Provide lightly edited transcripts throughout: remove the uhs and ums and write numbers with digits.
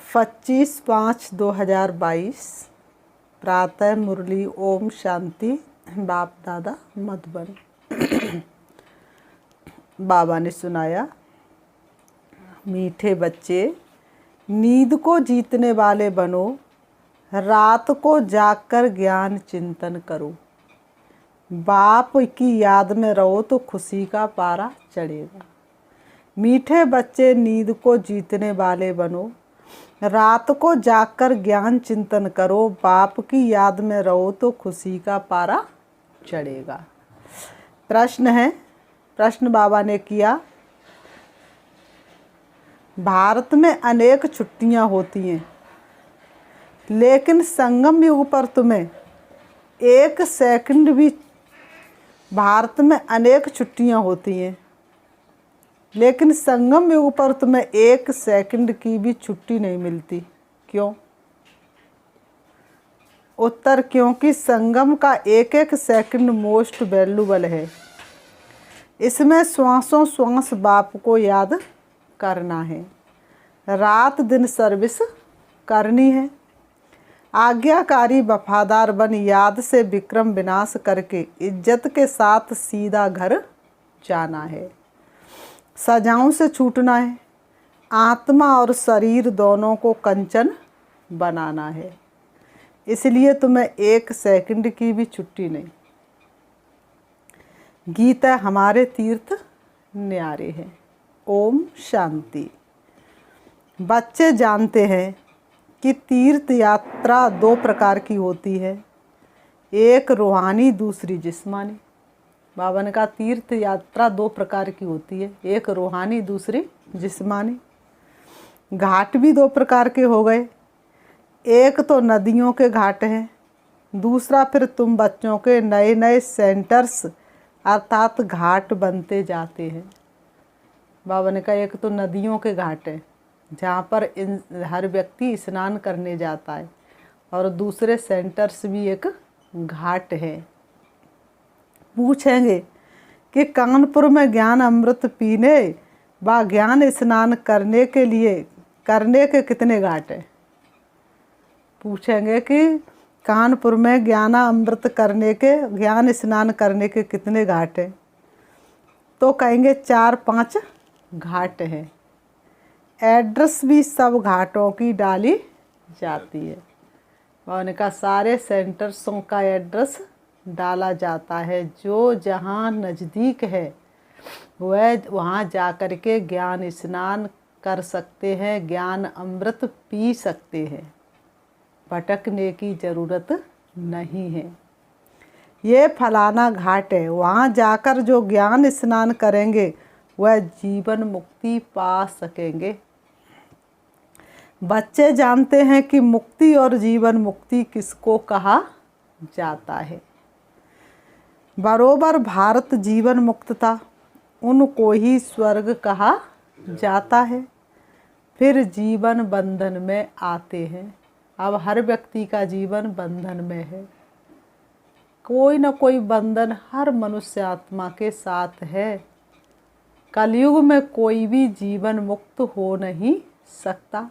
25/5/2022 प्रातः मुरली ओम शांति। बाप दादा मधुबन। बाबा ने सुनाया, मीठे बच्चे, नींद को जीतने वाले बनो, रात को जागकर ज्ञान चिंतन करो, बाप की याद में रहो तो खुशी का पारा चढ़ेगा। मीठे बच्चे, नींद को जीतने वाले बनो, रात को जागकर ज्ञान चिंतन करो, बाप की याद में रहो तो खुशी का पारा चढ़ेगा। प्रश्न है, प्रश्न बाबा ने किया, भारत में अनेक छुट्टियां होती हैं, लेकिन संगम युग पर तुम्हें एक सेकंड भी, भारत में अनेक छुट्टियां होती हैं लेकिन संगम युग पर तुम्हें एक सेकंड की भी छुट्टी नहीं मिलती। क्यों? उत्तर, क्योंकि संगम का एक एक सेकंड मोस्ट वैल्यूबल है। इसमें श्वासों श्वास बाप को याद करना है, रात दिन सर्विस करनी है, आज्ञाकारी वफादार बन याद से विक्रम विनाश करके इज्जत के साथ सीधा घर जाना है। सजाओं से छूटना है, आत्मा और शरीर दोनों को कंचन बनाना है। इसलिए तुम्हें एक सेकंड की भी छुट्टी नहीं। गीता हमारे तीर्थ न्यारे हैं। ओम शांति। बच्चे जानते हैं कि तीर्थ यात्रा दो प्रकार की होती है, एक रूहानी, दूसरी जिस्मानी। बाबा ने कहा तीर्थ यात्रा दो प्रकार की होती है, एक रूहानी, दूसरी जिस्मानी। घाट भी दो प्रकार के हो गए, एक तो नदियों के घाट हैं, दूसरा फिर तुम बच्चों के नए नए सेंटर्स अर्थात घाट बनते जाते हैं। बाबा ने कहा एक तो नदियों के घाट है जहाँ पर हर व्यक्ति स्नान करने जाता है, और दूसरे सेंटर्स भी एक घाट है। पूछेंगे कि कानपुर में ज्ञान अमृत पीने व ज्ञान स्नान करने के लिए करने के कितने घाट हैं? पूछेंगे कि कानपुर में ज्ञान अमृत करने के, ज्ञान स्नान करने के कितने घाट हैं? तो कहेंगे 4-5 घाट हैं। एड्रेस भी सब घाटों की डाली जाती है। उन्होंने कहा सारे सेंटर्सों का एड्रेस डाला जाता है, जो जहाँ नज़दीक है वह वहाँ जा कर के ज्ञान स्नान कर सकते हैं, ज्ञान अमृत पी सकते हैं, भटकने की ज़रूरत नहीं है। ये फलाना घाट है, वहाँ जाकर जो ज्ञान स्नान करेंगे वह जीवन मुक्ति पा सकेंगे। बच्चे जानते हैं कि मुक्ति और जीवन मुक्ति किसको कहा जाता है। बरोबर भारत जीवन मुक्त था, उनको ही स्वर्ग कहा जाता है। फिर जीवन बंधन में आते हैं। अब हर व्यक्ति का जीवन बंधन में है, कोई न कोई बंधन हर मनुष्य आत्मा के साथ है। कलयुग में कोई भी जीवन मुक्त हो नहीं सकता,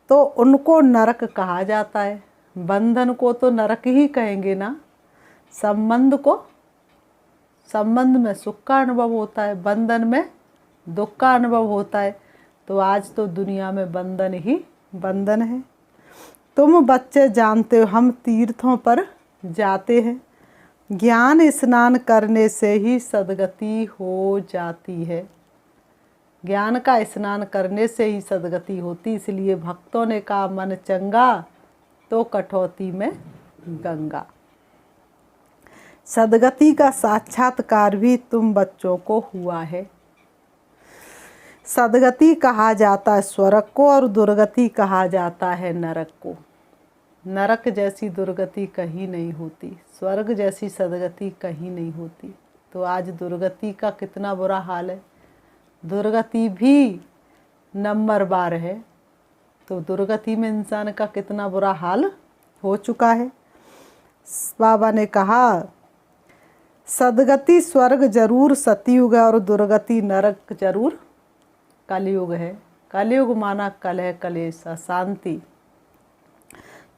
तो उनको नरक कहा जाता है। बंधन को तो नरक ही कहेंगे ना। संबंध में सुख का अनुभव होता है, बंधन में दुख का अनुभव होता है। तो आज तो दुनिया में बंधन ही बंधन है। तुम बच्चे जानते हो हम तीर्थों पर जाते हैं, ज्ञान स्नान करने से ही सद्गति हो जाती है। ज्ञान का स्नान करने से ही सद्गति होती। इसलिए भक्तों ने कहा मन चंगा तो कठौती में गंगा। सद्गति का साक्षात्कार भी तुम बच्चों को हुआ है। सद्गति कहा जाता है स्वर्ग को और दुर्गति कहा जाता है नरक को। नरक जैसी दुर्गति कहीं नहीं होती, स्वर्ग जैसी सद्गति कहीं नहीं होती। तो आज दुर्गति का कितना बुरा हाल है। दुर्गति भी नंबर बार है, तो दुर्गति में इंसान का कितना बुरा हाल हो चुका है। बाबा ने कहा सद्गति स्वर्ग जरूर सतयुग है और दुर्गति नरक जरूर कलयुग है। कलयुग माना कलह कलेश अशांति।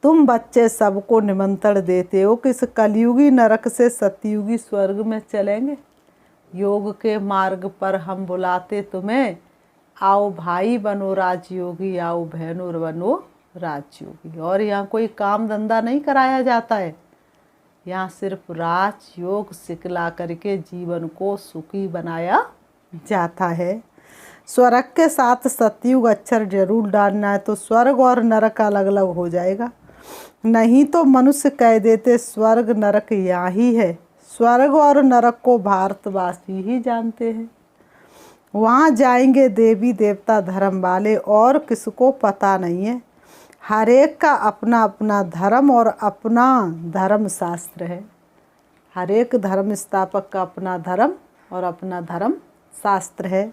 तुम बच्चे सबको निमंत्रण देते हो कि इस कलयुगी नरक से सतयुगी स्वर्ग में चलेंगे। योग के मार्ग पर हम बुलाते तुम्हें, आओ भाई बनो राजयोगी, आओ बहनों बनो राजयोगी। और यहाँ कोई काम धंधा नहीं कराया जाता है, यहाँ सिर्फ राजयोग सिखला करके जीवन को सुखी बनाया जाता है। स्वर्ग के साथ सतयुग अक्षर जरूर डालना है, तो स्वर्ग और नरक अलग अलग हो जाएगा। नहीं तो मनुष्य कह देते स्वर्ग नरक यहाँ ही है। स्वर्ग और नरक को भारतवासी ही जानते हैं। वहाँ जाएंगे देवी देवता धर्म वाले, और किसको पता नहीं है। हर एक का अपना अपना धर्म और अपना धर्म शास्त्र है। हर एक धर्म स्थापक का अपना धर्म और अपना धर्म शास्त्र है।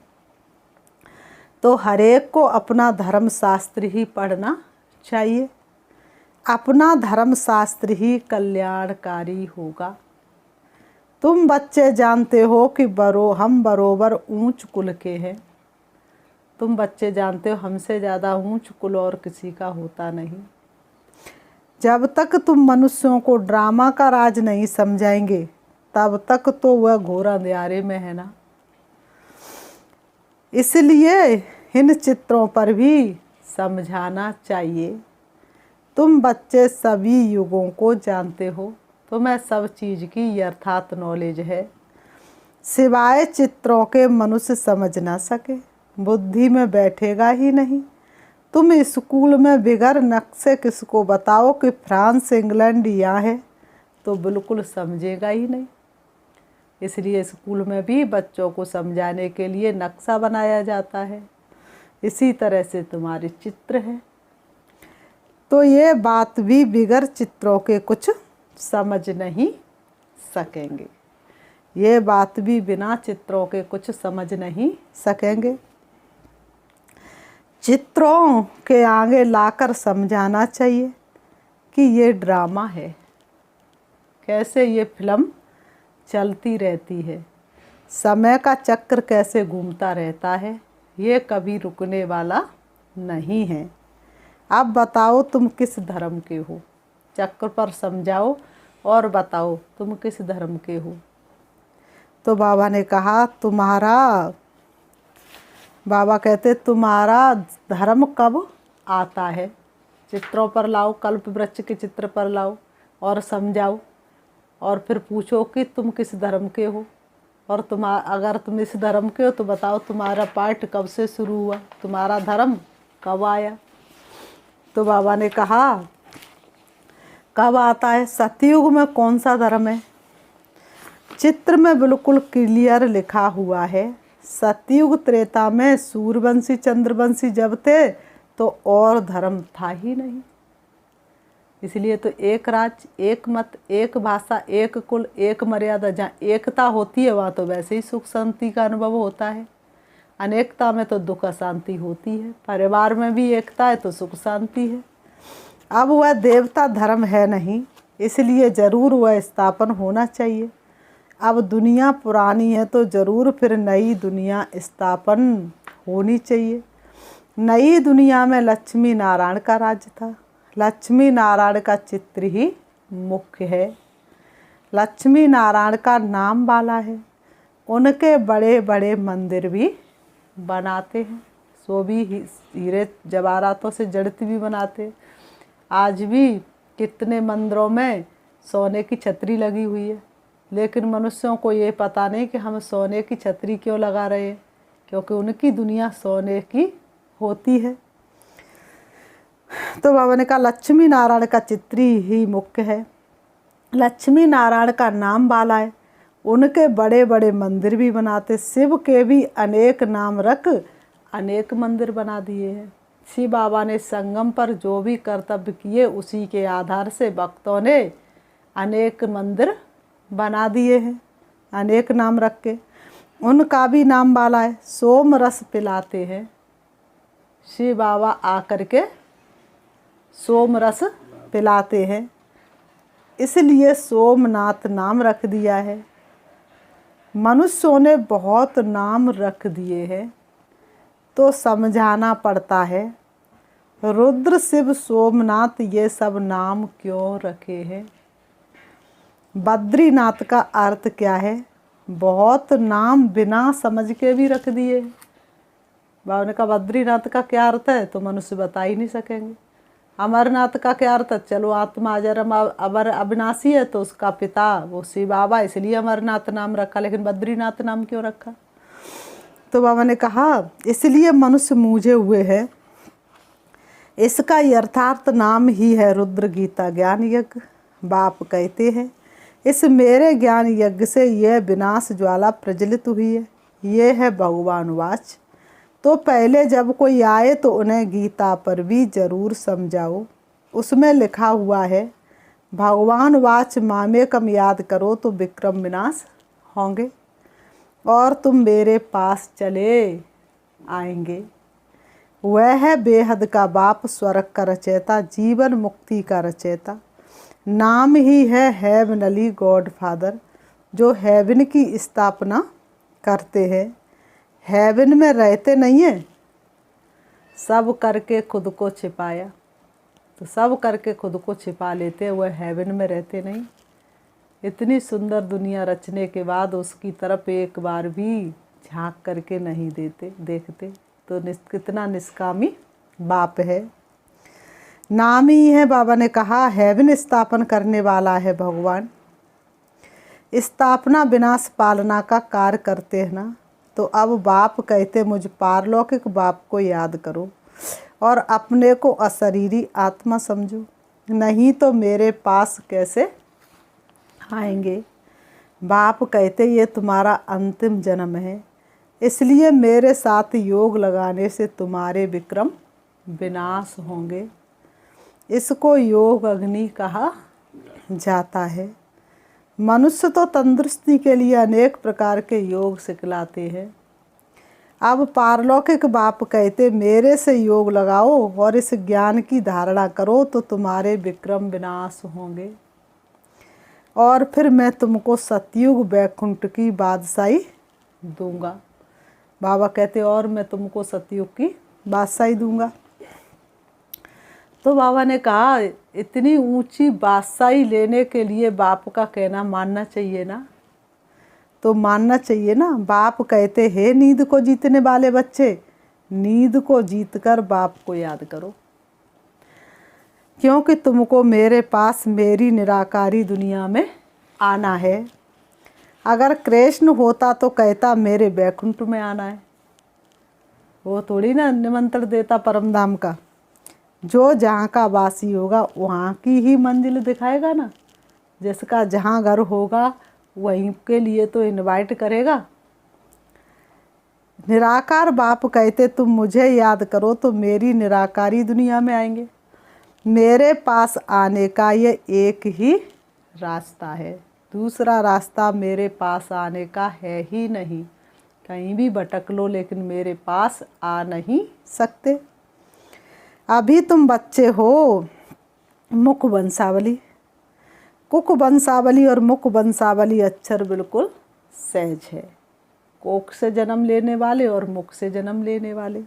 तो हर एक को अपना धर्म शास्त्र ही पढ़ना चाहिए। अपना धर्म शास्त्र ही कल्याणकारी होगा। तुम बच्चे जानते हो कि हम बरोबर ऊंच कुल के हैं। तुम बच्चे जानते हो हमसे ज़्यादा ऊंच कुल और किसी का होता नहीं। जब तक तुम मनुष्यों को ड्रामा का राज नहीं समझाएंगे, तब तक तो वह घोर अंधेरे में है ना। इसलिए इन चित्रों पर भी समझाना चाहिए। तुम बच्चे सभी युगों को जानते हो, तुम्हें सब चीज़ की यथार्थ नॉलेज है। सिवाय चित्रों के मनुष्य समझ ना सके, बुद्धि में बैठेगा ही नहीं। तुम स्कूल में बिगर नक्शे किसको बताओ कि फ्रांस इंग्लैंड यहाँ है, तो बिल्कुल समझेगा ही नहीं। इसलिए स्कूल में भी बच्चों को समझाने के लिए नक्शा बनाया जाता है। इसी तरह से तुम्हारे चित्र है। तो ये बात भी बिगर चित्रों के कुछ समझ नहीं सकेंगे। ये बात भी बिना चित्रों के कुछ समझ नहीं सकेंगे। चित्रों के आगे लाकर समझाना चाहिए कि ये ड्रामा है, कैसे ये फिल्म चलती रहती है, समय का चक्र कैसे घूमता रहता है, ये कभी रुकने वाला नहीं है। अब बताओ तुम किस धर्म के हो, चक्र पर समझाओ और बताओ तुम किस धर्म के हो। तो बाबा ने कहा बाबा कहते तुम्हारा धर्म कब आता है। चित्रों पर लाओ, कल्प वृक्ष के चित्र पर लाओ और समझाओ, और फिर पूछो कि तुम किस धर्म के हो, और अगर तुम इस धर्म के हो तो बताओ तुम्हारा पाठ कब से शुरू हुआ, तुम्हारा धर्म कब आया। तो बाबा ने कहा कब आता है, सतयुग में कौन सा धर्म है। चित्र में बिल्कुल क्लियर लिखा हुआ है। सतयुग त्रेता में सूर्यवंशी चंद्रवंशी जब थे तो और धर्म था ही नहीं। इसलिए तो एक राज्य, एक मत, एक भाषा, एक कुल, एक मर्यादा। जहाँ एकता होती है वहाँ तो वैसे ही सुख शांति का अनुभव होता है। अनेकता में तो दुख अशांति होती है। परिवार में भी एकता है तो सुख शांति है। अब वह देवता धर्म है नहीं, इसलिए ज़रूर वह स्थापन होना चाहिए। अब दुनिया पुरानी है तो ज़रूर फिर नई दुनिया स्थापन होनी चाहिए। नई दुनिया में लक्ष्मी नारायण का राज्य था। लक्ष्मी नारायण का चित्र ही मुख्य है। लक्ष्मी नारायण का नाम वाला है। उनके बड़े बड़े मंदिर भी बनाते हैं, सो भी हीरे जवाहरातों से जड़ती भी बनाते। आज भी कितने मंदिरों में सोने की छतरी लगी हुई है, लेकिन मनुष्यों को ये पता नहीं कि हम सोने की छतरी क्यों लगा रहे हैं, क्योंकि उनकी दुनिया सोने की होती है। तो बाबा ने कहा लक्ष्मी नारायण का चित्र ही मुख्य है। लक्ष्मी नारायण का नाम वाला है। उनके बड़े बड़े मंदिर भी बनाते। शिव के भी अनेक नाम रख अनेक मंदिर बना दिए हैं। शिव बाबा ने संगम पर जो भी कर्तव्य किए उसी के आधार से भक्तों ने अनेक मंदिर बना दिए हैं, अनेक नाम रख के। उनका भी नाम वाला है। सोम रस पिलाते हैं शिव बाबा आकर के, सोम रस पिलाते हैं, इसलिए सोमनाथ नाम रख दिया है। मनुष्यों ने बहुत नाम रख दिए हैं। तो समझाना पड़ता है। रुद्र शिव सोमनाथ ये सब नाम क्यों रखे हैं। बद्रीनाथ का अर्थ क्या है। बहुत नाम बिना समझ के भी रख दिए। बाबा ने कहा बद्रीनाथ का क्या अर्थ है तो मनुष्य बता ही नहीं सकेंगे। अमरनाथ का क्या अर्थ है, चलो आत्मा अजरम अमर अविनाशी है तो उसका पिता वो शिव बाबा, इसलिए अमरनाथ नाम रखा, लेकिन बद्रीनाथ नाम क्यों रखा। तो बाबा ने कहा इसलिए मनुष्य मूझे हुए हैं। इसका यथार्थ नाम ही है रुद्र गीता ज्ञान यज्ञ। बाप कहते हैं इस मेरे ज्ञान यज्ञ से यह विनाश ज्वाला प्रज्वलित हुई है। ये है भगवान वाच। तो पहले जब कोई आए तो उन्हें गीता पर भी जरूर समझाओ। उसमें लिखा हुआ है भगवान वाच मामेकम याद करो तो विक्रम विनाश होंगे और तुम मेरे पास चले आएंगे। वह है बेहद का बाप, स्वर्ग का रचयिता, जीवन मुक्ति का रचयिता। नाम ही है हेवनली गॉड फादर, जो हेवन की स्थापना करते हैं। हेवन में रहते नहीं हैं, सब करके खुद को छिपाया। तो सब करके खुद को छिपा लेते हैं, वह हेवन में रहते नहीं। इतनी सुंदर दुनिया रचने के बाद उसकी तरफ एक बार भी झांक करके नहीं देखते। तो कितना निष्कामी बाप है। नाम ही है, बाबा ने कहा हेवन स्थापन करने वाला है भगवान। स्थापना विनाश पालना का कार्य करते हैं ना। तो अब बाप कहते मुझ पारलौकिक बाप को याद करो और अपने को अशरीरी आत्मा समझो, नहीं तो मेरे पास कैसे आएंगे। बाप कहते ये तुम्हारा अंतिम जन्म है, इसलिए मेरे साथ योग लगाने से तुम्हारे विक्रम विनाश होंगे। इसको योग अग्नि कहा जाता है। मनुष्य तो तंदुरुस्ती के लिए अनेक प्रकार के योग सिखलाते हैं। अब पारलौकिक बाप कहते मेरे से योग लगाओ और इस ज्ञान की धारणा करो तो तुम्हारे विक्रम विनाश होंगे और फिर मैं तुमको सतयुग वैकुंठ की बादशाही दूंगा। बाबा कहते और मैं तुमको सतयुग की बादशाही दूंगा। तो बाबा ने कहा इतनी ऊंची बादशाही लेने के लिए बाप का कहना मानना चाहिए ना। तो मानना चाहिए ना। बाप कहते हैं नींद को जीतने वाले बच्चे, नींद को जीतकर बाप को याद करो, क्योंकि तुमको मेरे पास मेरी निराकारी दुनिया में आना है। अगर कृष्ण होता तो कहता मेरे वैकुंठ में आना है। वो थोड़ी ना निमंत्रण देता परम धाम का। जो जहाँ का वासी होगा वहाँ की ही मंजिल दिखाएगा ना। जिसका जहाँ घर होगा वहीं के लिए तो इनवाइट करेगा। निराकार बाप कहते तुम मुझे याद करो तो मेरी निराकारी दुनिया में आएंगे। मेरे पास आने का ये एक ही रास्ता है, दूसरा रास्ता मेरे पास आने का है ही नहीं। कहीं भी भटक लो लेकिन मेरे पास आ नहीं सकते। अभी तुम बच्चे हो। मुख वंशावली, कुक वंशावली और मुख वंशावली अक्षर बिल्कुल सहज है। कोख से जन्म लेने वाले और मुख से जन्म लेने वाले।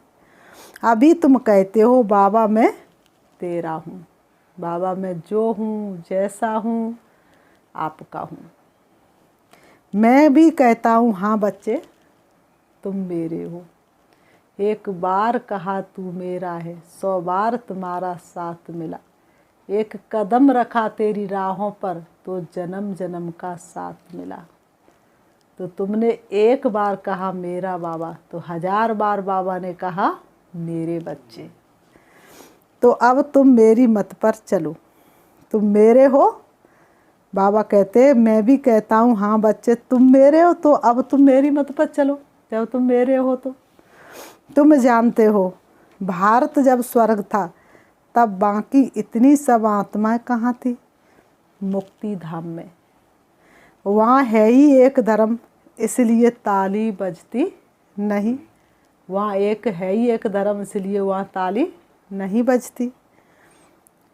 अभी तुम कहते हो बाबा मैं तेरा हूँ, बाबा मैं जो हूँ जैसा हूँ आपका हूँ। मैं भी कहता हूँ हाँ बच्चे तुम मेरे हो। एक बार कहा तू मेरा है, 100 बार तुम्हारा साथ मिला। एक कदम रखा तेरी राहों पर तो जन्म जन्म का साथ मिला। तो तुमने एक बार कहा मेरा बाबा तो 1000 बार बाबा ने कहा मेरे बच्चे। तो अब तुम मेरी मत पर चलो, तुम मेरे हो। बाबा कहते मैं भी कहता हूँ हाँ बच्चे तुम मेरे हो। तो अब तुम मेरी मत पर चलो। जब तुम मेरे हो तो तुम जानते हो भारत जब स्वर्ग था तब बाकी इतनी सब आत्माएं कहाँ थी। मुक्ति धाम में। वहाँ है ही एक धर्म, इसलिए ताली बजती नहीं। वहाँ एक है ही एक धर्म, इसलिए वहाँ ताली नहीं बजती।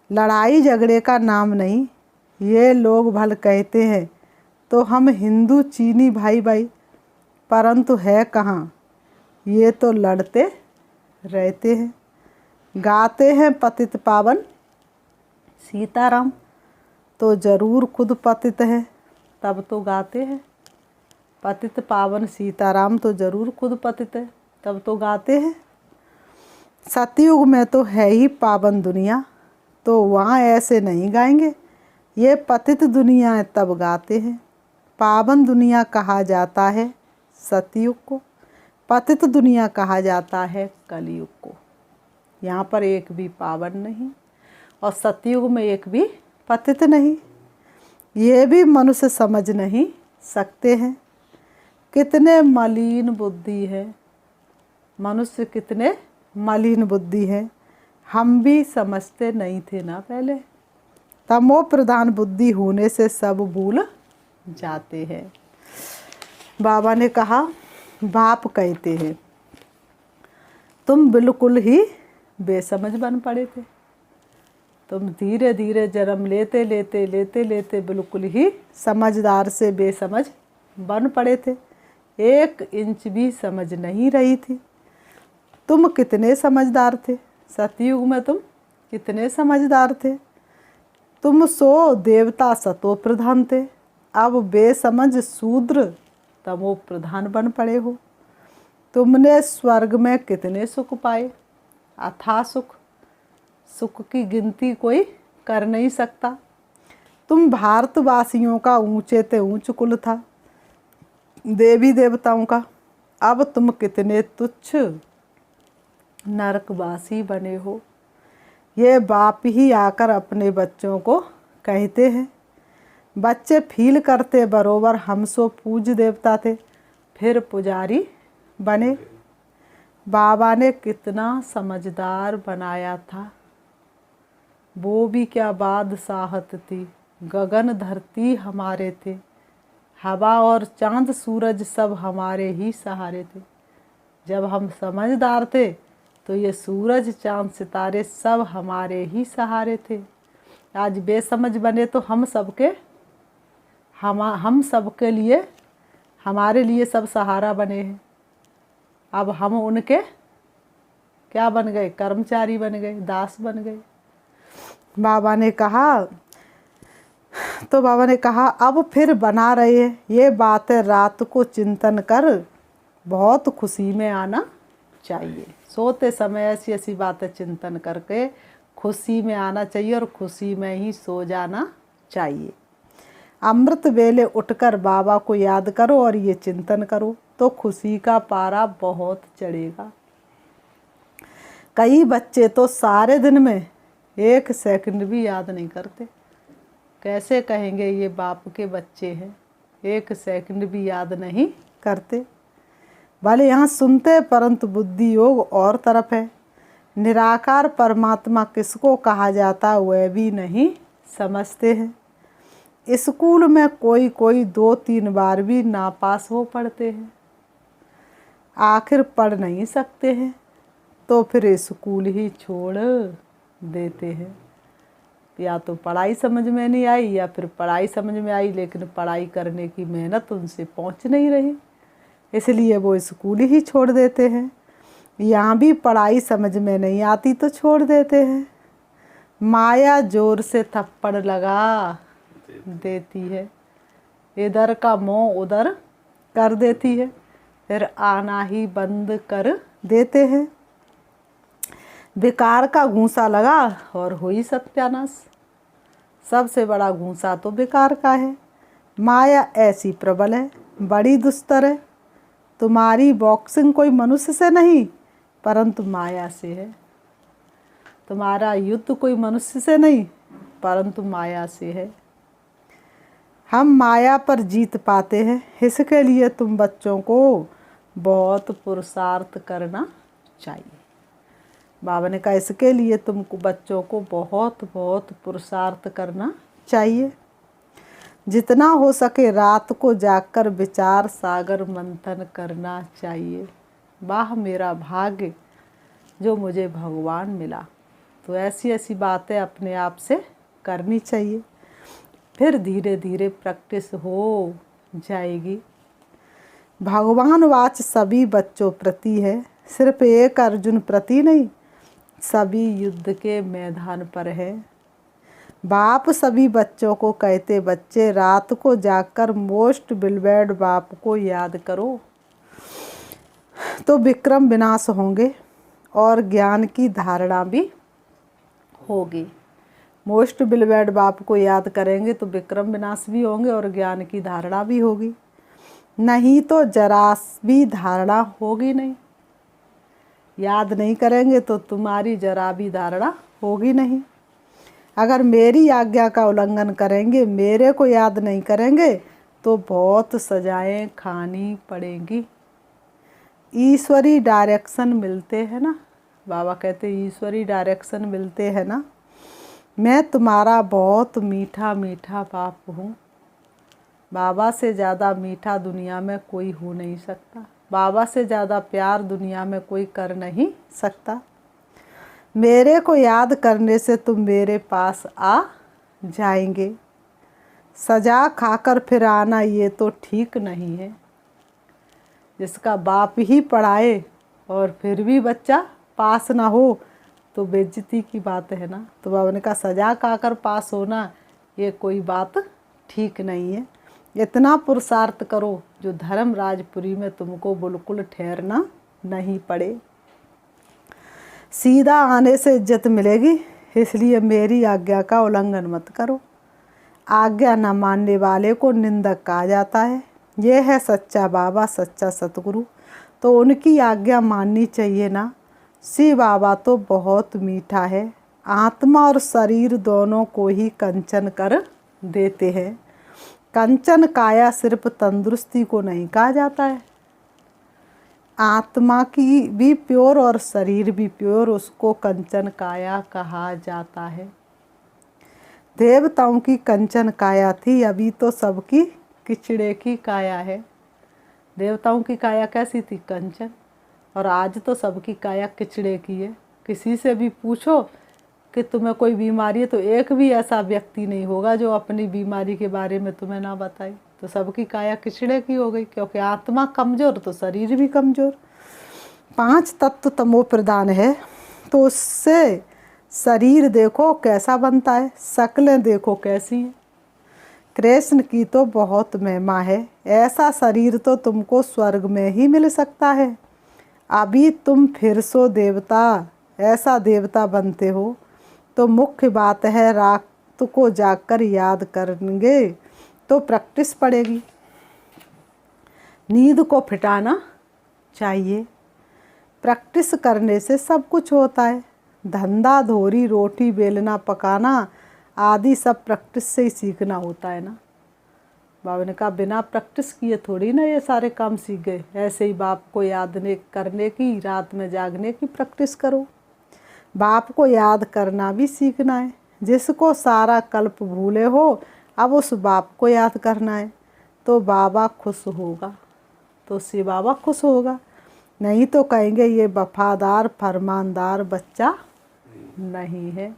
लड़ाई झगड़े का नाम नहीं। ये लोग भल कहते हैं तो हम हिंदू चीनी भाई भाई, परंतु है कहाँ। ये तो लड़ते रहते हैं। गाते हैं पतित पावन सीताराम, तो ज़रूर खुद पतित है, तब तो गाते हैं। पतित पावन सीताराम तो ज़रूर खुद पतित है, तब तो गाते हैं। सतयुग में तो है ही पावन दुनिया, तो वहाँ ऐसे नहीं गाएंगे। ये पतित दुनिया है तब गाते हैं। पावन दुनिया कहा जाता है सतयुग को, पतित दुनिया कहा जाता है कलयुग को। यहाँ पर एक भी पावन नहीं और सतयुग में एक भी पतित नहीं। ये भी मनुष्य समझ नहीं सकते हैं। कितने मलिन बुद्धि है मनुष्य, कितने मलिन बुद्धि है। हम भी समझते नहीं थे ना पहले। तमो प्रधान बुद्धि होने से सब भूल जाते हैं। बाबा ने कहा, बाप कहते हैं तुम बिल्कुल ही बेसमझ बन पड़े थे। तुम धीरे धीरे जन्म लेते लेते लेते लेते बिल्कुल ही समझदार से बेसमझ बन पड़े थे। 1 इंच भी समझ नहीं रही थी। तुम कितने समझदार थे, सतयुग में तुम कितने समझदार थे। तुम सो देवता सतो प्रधान थे, अब बेसमझ शूद्र तमो प्रधान बन पड़े हो। तुमने स्वर्ग में कितने सुख पाए, अथाह सुख, सुख की गिनती कोई कर नहीं सकता। तुम भारतवासियों का ऊंचे ते ऊंच कुल था, देवी देवताओं का। अब तुम कितने तुच्छ नरकवासी बने हो। ये बाप ही आकर अपने बच्चों को कहते हैं। बच्चे फील करते बरोबर हम सो पूज्य देवता थे, फिर पुजारी बने। बाबा ने कितना समझदार बनाया था। वो भी क्या बादशाहत थी। गगन धरती हमारे थे, हवा और चांद सूरज सब हमारे ही सहारे थे। जब हम समझदार थे तो ये सूरज चांद सितारे सब हमारे ही सहारे थे। आज बेसमझ बने तो हम सबके लिए, हमारे लिए सब सहारा बने हैं। अब हम उनके क्या बन गए, कर्मचारी बन गए, दास बन गए। बाबा ने कहा अब फिर बना रहे हैं ये बातें रात को चिंतन कर बहुत खुशी में आना चाहिए। सोते समय ऐसी ऐसी बातें चिंतन करके खुशी में आना चाहिए और खुशी में ही सो जाना चाहिए। अमृत वेले उठकर बाबा को याद करो और ये चिंतन करो तो खुशी का पारा बहुत चढ़ेगा। कई बच्चे तो सारे दिन में 1 सेकंड भी याद नहीं करते। कैसे कहेंगे ये बाप के बच्चे हैं, 1 सेकंड भी याद नहीं करते। भले यहाँ सुनते परंतु बुद्धि योग और तरफ है। निराकार परमात्मा किसको कहा जाता वह भी नहीं समझते हैं। स्कूल में कोई 2-3 बार भी नापास हो पढ़ते हैं। आखिर पढ़ नहीं सकते हैं तो फिर स्कूल ही छोड़ देते हैं। या तो पढ़ाई समझ में नहीं आई या फिर पढ़ाई समझ में आई लेकिन पढ़ाई करने की मेहनत उनसे पहुंच नहीं रही, इसलिए वो स्कूल ही छोड़ देते हैं। यहाँ भी पढ़ाई समझ में नहीं आती तो छोड़ देते हैं। माया जोर से थप्पड़ लगा देती है, इधर का मुँह उधर कर देती है, फिर आना ही बंद कर देते हैं। बेकार का घूंसा लगा और हुई सत्यानाश। सबसे बड़ा घूंसा तो बेकार का है। माया ऐसी प्रबल है, बड़ी दुस्तर है। तुम्हारी बॉक्सिंग कोई मनुष्य से नहीं परंतु माया से है। तुम्हारा युद्ध कोई मनुष्य से नहीं परंतु माया से है। हम माया पर जीत पाते हैं, इसके लिए तुम बच्चों को बहुत पुरुषार्थ करना चाहिए। बाबा ने कहा इसके लिए तुमको बच्चों को बहुत बहुत पुरुषार्थ करना चाहिए। जितना हो सके रात को जागकर विचार सागर मंथन करना चाहिए। वाह मेरा भाग्य जो मुझे भगवान मिला। तो ऐसी ऐसी बातें अपने आप से करनी चाहिए, फिर धीरे धीरे प्रैक्टिस हो जाएगी। भगवान वाच सभी बच्चों प्रति है, सिर्फ एक अर्जुन प्रति नहीं, सभी युद्ध के मैदान पर है। बाप सभी बच्चों को कहते, बच्चे रात को जागकर मोस्ट बिलवेड बाप को याद करो तो विक्रम विनाश होंगे और ज्ञान की धारणा भी होगी। मोस्ट बिलवेड बाप को याद करेंगे तो विक्रम विनाश भी होंगे और ज्ञान की धारणा भी होगी। नहीं तो जरा भी धारणा होगी नहीं। याद नहीं करेंगे तो तुम्हारी जरा भी धारणा होगी नहीं। अगर मेरी आज्ञा का उल्लंघन करेंगे, मेरे को याद नहीं करेंगे तो बहुत सजाएं खानी पड़ेंगी। ईश्वरी डायरेक्शन मिलते हैं ना, बाबा कहते ईश्वरी डायरेक्शन मिलते हैं ना। मैं तुम्हारा बहुत मीठा मीठा बाप हूँ। बाबा से ज़्यादा मीठा दुनिया में कोई हो नहीं सकता। बाबा से ज़्यादा प्यार दुनिया में कोई कर नहीं सकता। मेरे को याद करने से तुम मेरे पास आ जाएंगे। सजा खाकर फिर आना ये तो ठीक नहीं है। जिसका बाप ही पढ़ाए और फिर भी बच्चा पास ना हो तो बेइज्जती की बात है ना। तो बाबा ने कहा सजा खाकर पास होना ये कोई बात ठीक नहीं है। इतना पुरुषार्थ करो जो धर्म राजपुरी में तुमको बिल्कुल ठहरना नहीं पड़े। सीधा आने से इज्जत मिलेगी, इसलिए मेरी आज्ञा का उल्लंघन मत करो। आज्ञा न मानने वाले को निंदक कहा जाता है। ये है सच्चा बाबा, सच्चा सतगुरु, तो उनकी आज्ञा माननी चाहिए ना। शिव बाबा तो बहुत मीठा है। आत्मा और शरीर दोनों को ही कंचन कर देते हैं। कंचन काया सिर्फ तंदुरुस्ती को नहीं कहा जाता है। आत्मा की भी प्योर और शरीर भी प्योर, उसको कंचन काया कहा जाता है। देवताओं की कंचन काया थी, अभी तो सबकी किचड़े की काया है। देवताओं की काया कैसी थी? कंचन। और आज तो सबकी काया किचड़े की है। किसी से भी पूछो कि तुम्हें कोई बीमारी है तो एक भी ऐसा व्यक्ति नहीं होगा जो अपनी बीमारी के बारे में तुम्हें ना बताए। तो सबकी काया किचड़े की हो गई, क्योंकि आत्मा कमज़ोर तो शरीर भी कमज़ोर। 5 तत्व तमो प्रधान है, तो उससे शरीर देखो कैसा बनता है, शक्लें देखो कैसी हैं। कृष्ण की तो बहुत महिमा है। ऐसा शरीर तो तुमको स्वर्ग में ही मिल सकता है। अभी तुम फिर सो देवता, ऐसा देवता बनते हो तो मुख्य बात है रात को जाकर याद करेंगे तो प्रैक्टिस पड़ेगी। नींद को फिटाना चाहिए। प्रैक्टिस करने से सब कुछ होता है। धंधा धोरी रोटी बेलना पकाना आदि सब प्रैक्टिस से ही सीखना होता है ना। बाबा ने कहा बिना प्रैक्टिस किए थोड़ी ना ये सारे काम सीख गए। ऐसे ही बाप को याद करने की, रात में जागने की प्रैक्टिस करो। बाप को याद करना भी सीखना है। जिसको सारा कल्प भूले हो, अब उस बाप को याद करना है तो बाबा खुश होगा, तो शिव बाबा खुश होगा। नहीं तो कहेंगे ये वफादार फरमानदार बच्चा नहीं है।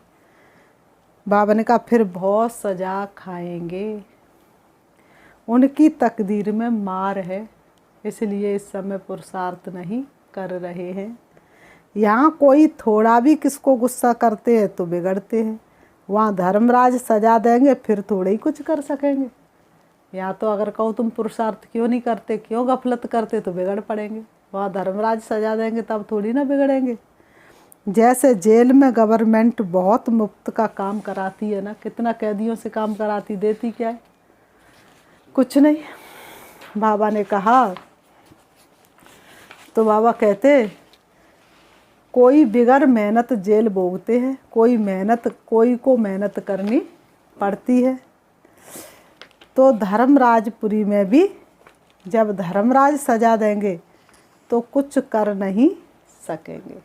बाबा ने कहा फिर बहुत सजा खाएंगे। उनकी तकदीर में मार है, इसलिए इस समय पुरुषार्थ नहीं कर रहे हैं। यहाँ कोई थोड़ा भी किसको गुस्सा करते हैं तो बिगड़ते हैं। वहाँ धर्मराज सजा देंगे फिर थोड़े ही कुछ कर सकेंगे। यहाँ तो अगर कहो तुम पुरुषार्थ क्यों नहीं करते, क्यों गफलत करते, तो बिगड़ पड़ेंगे। वहाँ धर्मराज सजा देंगे तब थोड़ी ना बिगड़ेंगे। जैसे जेल में गवर्नमेंट बहुत मुफ्त का काम कराती है ना, कितना कैदियों से काम कराती, देती क्या है? कुछ नहीं। बाबा ने कहा तो बाबा कहते कोई बिगर मेहनत जेल भोगते हैं, कोई को मेहनत करनी पड़ती है। तो धर्मराजपुरी में भी जब धर्मराज सजा देंगे तो कुछ कर नहीं सकेंगे।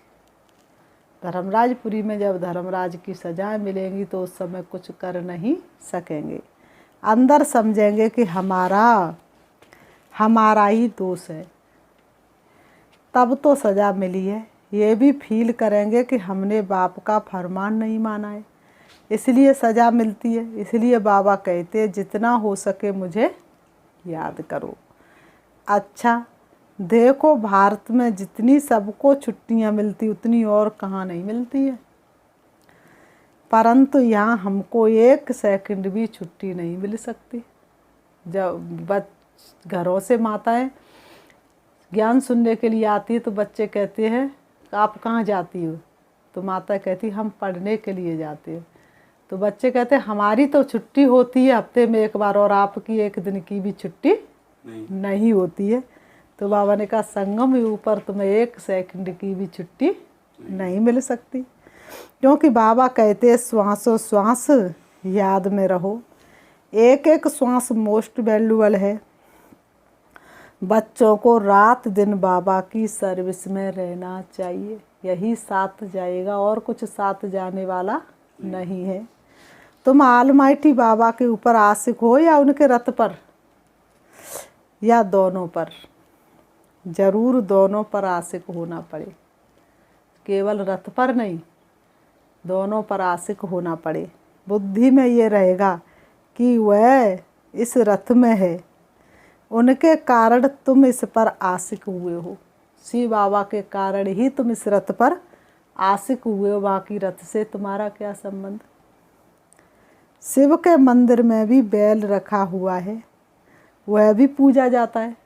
धर्मराजपुरी में जब धर्मराज की सजाएं मिलेंगी तो उस समय कुछ कर नहीं सकेंगे। अंदर समझेंगे कि हमारा ही दोष है, तब तो सज़ा मिली है। ये भी फील करेंगे कि हमने बाप का फरमान नहीं माना है, इसलिए सज़ा मिलती है। इसलिए बाबा कहते हैं जितना हो सके मुझे याद करो। अच्छा, देखो भारत में जितनी सबको छुट्टियां मिलती उतनी और कहाँ नहीं मिलती है, परंतु यहाँ हमको 1 सेकंड भी छुट्टी नहीं मिल सकती। जब घरों से माताएं ज्ञान सुनने के लिए आती है तो बच्चे कहते हैं आप कहाँ जाती हो, तो माता कहती हम पढ़ने के लिए जाते हैं। तो बच्चे कहते हैं हमारी तो छुट्टी होती है हफ्ते में 1 बार और आपकी 1 दिन की भी छुट्टी नहीं होती है। तो बाबा ने कहा संगम के ऊपर तुम्हें 1 सेकंड की भी छुट्टी नहीं मिल सकती, क्योंकि बाबा कहते श्वासों श्वास याद में रहो, एक एक श्वास मोस्ट वैल्यूबल है। बच्चों को रात दिन बाबा की सर्विस में रहना चाहिए, यही साथ जाएगा और कुछ साथ जाने वाला नहीं है। तुम ऑलमाइटी बाबा के ऊपर आशिक हो या उनके रथ पर या दोनों पर, जरूर दोनों पर आशिक होना पड़े, केवल रथ पर नहीं, दोनों पर आशिक होना पड़े। बुद्धि में ये रहेगा कि वह इस रथ में है, उनके कारण तुम इस पर आशिक हुए हो, शिव बाबा के कारण ही तुम इस रथ पर आशिक हुए हो, बाकी रथ से तुम्हारा क्या संबंध। शिव के मंदिर में भी बैल रखा हुआ है, वह भी पूजा जाता है।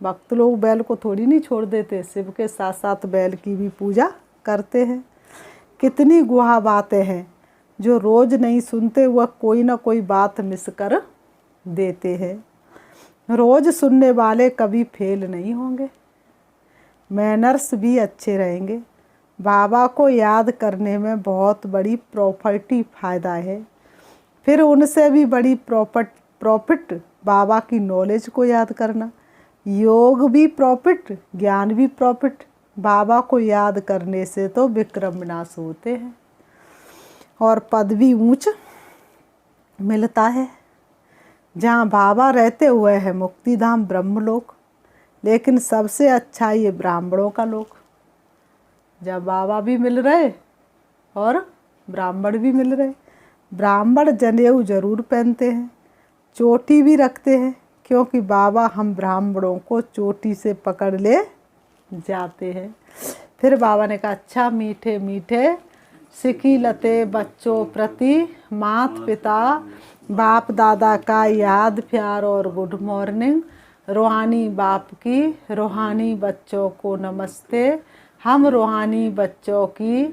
भक्त लोग बैल को थोड़ी नहीं छोड़ देते, शिव के साथ साथ बैल की भी पूजा करते हैं। कितनी गुहा बातें हैं जो रोज़ नहीं सुनते, वह कोई ना कोई बात मिस कर देते हैं। रोज़ सुनने वाले कभी फेल नहीं होंगे, मैनर्स भी अच्छे रहेंगे। बाबा को याद करने में बहुत बड़ी प्रॉपर्टी फ़ायदा है, फिर उनसे भी बड़ी प्रॉफिट बाबा की नॉलेज को याद करना। योग भी प्रॉफिट, ज्ञान भी प्रॉफिट। बाबा को याद करने से तो विक्रम विनाश होते हैं और पद भी ऊंच मिलता है। जहाँ बाबा रहते हुए है मुक्तिधाम ब्रह्मलोक, लेकिन सबसे अच्छा ये ब्राह्मणों का लोक, जब बाबा भी मिल रहे और ब्राह्मण भी मिल रहे। ब्राह्मण जनेऊ जरूर पहनते हैं, चोटी भी रखते हैं, क्योंकि बाबा हम ब्राह्मणों को चोटी से पकड़ ले जाते हैं। फिर बाबा ने कहा अच्छा मीठे मीठे सिकी लते बच्चों प्रति मात पिता बाप दादा का याद प्यार और गुड मॉर्निंग। रूहानी बाप की रूहानी बच्चों को नमस्ते। हम रूहानी बच्चों की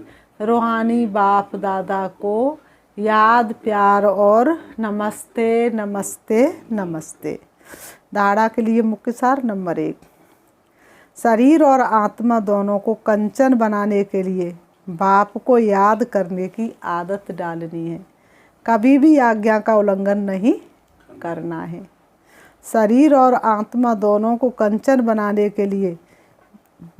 रूहानी बाप दादा को याद प्यार और नमस्ते नमस्ते नमस्ते। धारणा के लिए मुख्य सार नंबर 1, शरीर और आत्मा दोनों को कंचन बनाने के लिए बाप को याद करने की आदत डालनी है, कभी भी आज्ञा का उल्लंघन नहीं करना है। शरीर और आत्मा दोनों को कंचन बनाने के लिए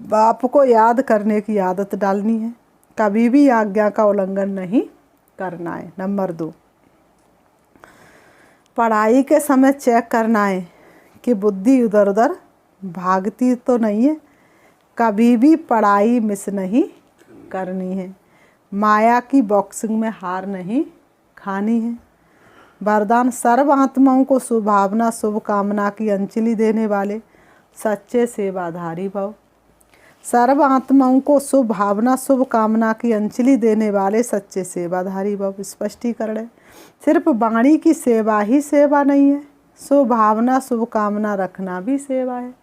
बाप को याद करने की आदत डालनी है, कभी भी आज्ञा का उल्लंघन नहीं करना है। नंबर 2, पढ़ाई के समय चेक करना है कि बुद्धि इधर उधर भागती तो नहीं है, कभी भी पढ़ाई मिस नहीं करनी है, माया की बॉक्सिंग में हार नहीं खानी है। वरदान सर्व आत्माओं को शुभभावना शुभकामना की अंजलि देने वाले सच्चे सेवाधारी भव। सर्व आत्माओं को शुभ भावना शुभ कामना की अंजलि देने वाले सच्चे सेवाधारी भव। स्पष्टीकरण है, सिर्फ वाणी की सेवा ही सेवा नहीं है, शुभ भावना शुभ कामना रखना भी सेवा है।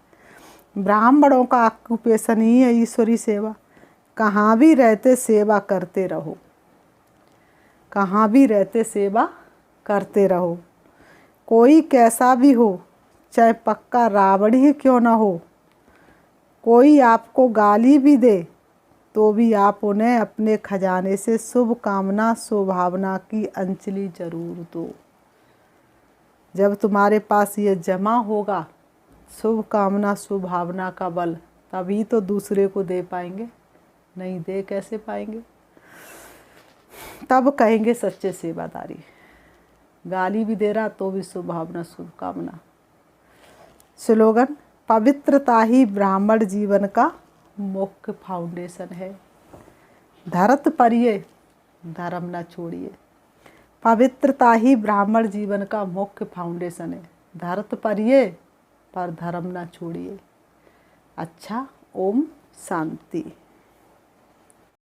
ब्राह्मणों का ऑक्यूपेशन ही है ईश्वरी सेवा। कहाँ भी रहते सेवा करते रहो, कहाँ भी रहते सेवा करते रहो। कोई कैसा भी हो, चाहे पक्का रावण ही क्यों ना हो, कोई आपको गाली भी दे तो भी आप उन्हें अपने खजाने से शुभ कामना शुभ भावना की अंजलि जरूर दो। जब तुम्हारे पास ये जमा होगा शुभ कामना शुभ भावना का बल, तभी तो दूसरे को दे पाएंगे, नहीं दे कैसे पाएंगे। तब कहेंगे सच्चे सेवादारी। गाली भी दे रहा तो भी शुभ भावना शुभ कामना। स्लोगन, पवित्रता ही ब्राह्मण जीवन का मुख्य फाउंडेशन है। धरत परिये धर्म न छोड़िए। पवित्रता ही ब्राह्मण जीवन का मुख्य फाउंडेशन है। धरत परिये पर धर्म न छोड़िए। अच्छा, ओम शांति।